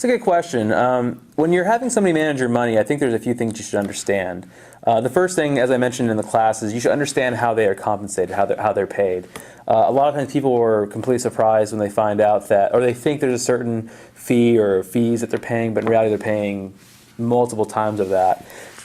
It's a good question. When you're having somebody manage your money, I think there's a few things you should understand. The first thing, as I mentioned in the class, is you should understand how they are compensated, how they're paid. A lot of times people are completely surprised when they find out that, or they think there's a certain fee or fees that they're paying, but in reality they're paying multiple times of that.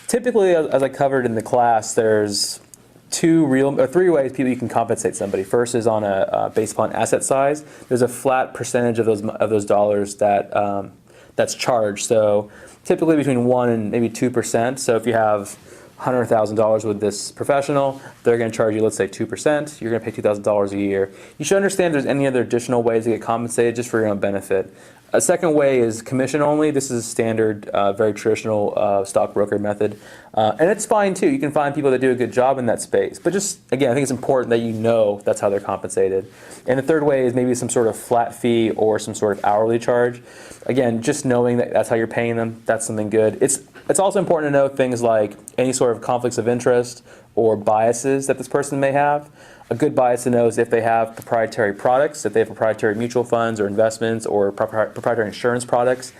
Typically, as I covered in the class, there's three ways you can compensate somebody. First is on based upon asset size. There's a flat percentage of those dollars that that's charged. So typically between 1% and maybe 2%. So if you have $100,000 with this professional, they're going to charge you, let's say, 2%. You're going to pay $2,000 a year. You should understand if there's any other additional ways to get compensated just for your own benefit. A second way is commission only. This is a standard, very traditional stockbroker method. And it's fine too. You can find people that do a good job in that space. But just, again, I think it's important that you know that's how they're compensated. And the third way is maybe some sort of flat fee or some sort of hourly charge. Again, just knowing that that's how you're paying them, that's something good. It's also important to know things like any sort of conflicts of interest or biases that this person may have. A good bias to know is if they have proprietary products, if they have proprietary mutual funds or investments or proprietary insurance products.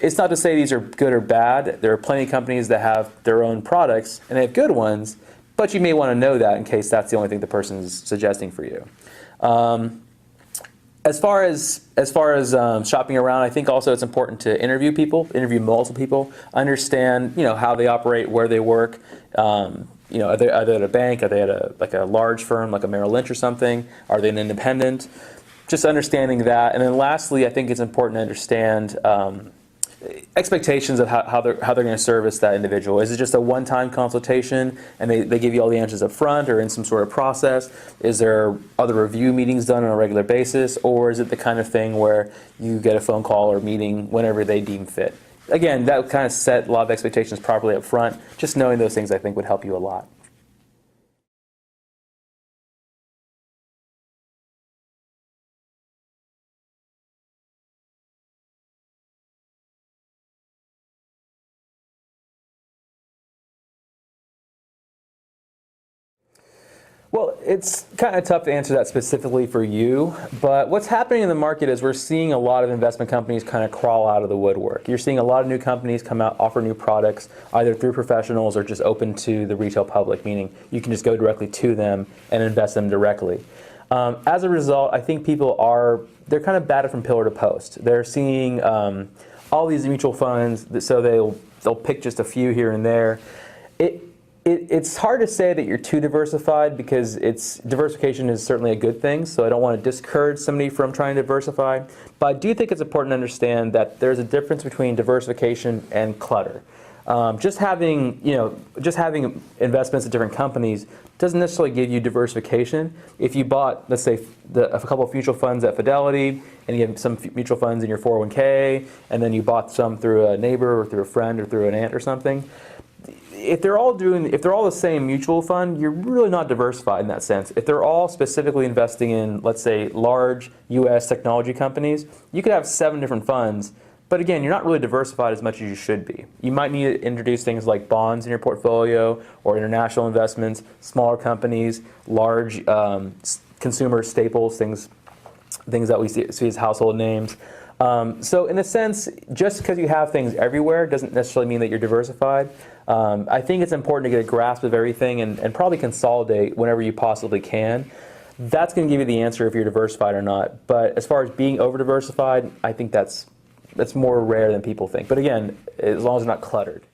It's not to say these are good or bad. There are plenty of companies that have their own products and they have good ones, but you may want to know that in case that's the only thing the person's suggesting for you. As far as shopping around, I think also it's important to interview multiple people, understand how they operate, where they work. Are they at a bank? Are they at a large firm like a Merrill Lynch or something? Are they an independent? Just understanding that. And then lastly, I think it's important to understand expectations of how they're going to service that individual. Is it just a one-time consultation and they give you all the answers up front or in some sort of process? Is there other review meetings done on a regular basis? Or is it the kind of thing where you get a phone call or meeting whenever they deem fit? Again, that would kind of set a lot of expectations properly up front. Just knowing those things, I think, would help you a lot. Well, it's kind of tough to answer that specifically for you, but what's happening in the market is we're seeing a lot of investment companies kind of crawl out of the woodwork. You're seeing a lot of new companies come out, offer new products, either through professionals or just open to the retail public, meaning you can just go directly to them and invest them directly. As a result, I think they're kind of batted from pillar to post. They're seeing all these mutual funds, so they'll pick just a few here and there. It's hard to say that you're too diversified because diversification is certainly a good thing, so I don't want to discourage somebody from trying to diversify. But I do think it's important to understand that there's a difference between diversification and clutter. Just having investments in different companies doesn't necessarily give you diversification. If you bought, let's say, a couple of mutual funds at Fidelity, and you have some mutual funds in your 401k, and then you bought some through a neighbor or through a friend or through an aunt or something, if they're all the same mutual fund, you're really not diversified in that sense. If they're all specifically investing in, let's say, large U.S. technology companies, you could have 7 different funds, but again, you're not really diversified as much as you should be. You might need to introduce things like bonds in your portfolio or international investments, smaller companies, large consumer staples, things that we see as household names. So in a sense, just because you have things everywhere doesn't necessarily mean that you're diversified. I think it's important to get a grasp of everything and probably consolidate whenever you possibly can. That's going to give you the answer if you're diversified or not. But as far as being over-diversified, I think that's more rare than people think. But again, as long as it's not cluttered.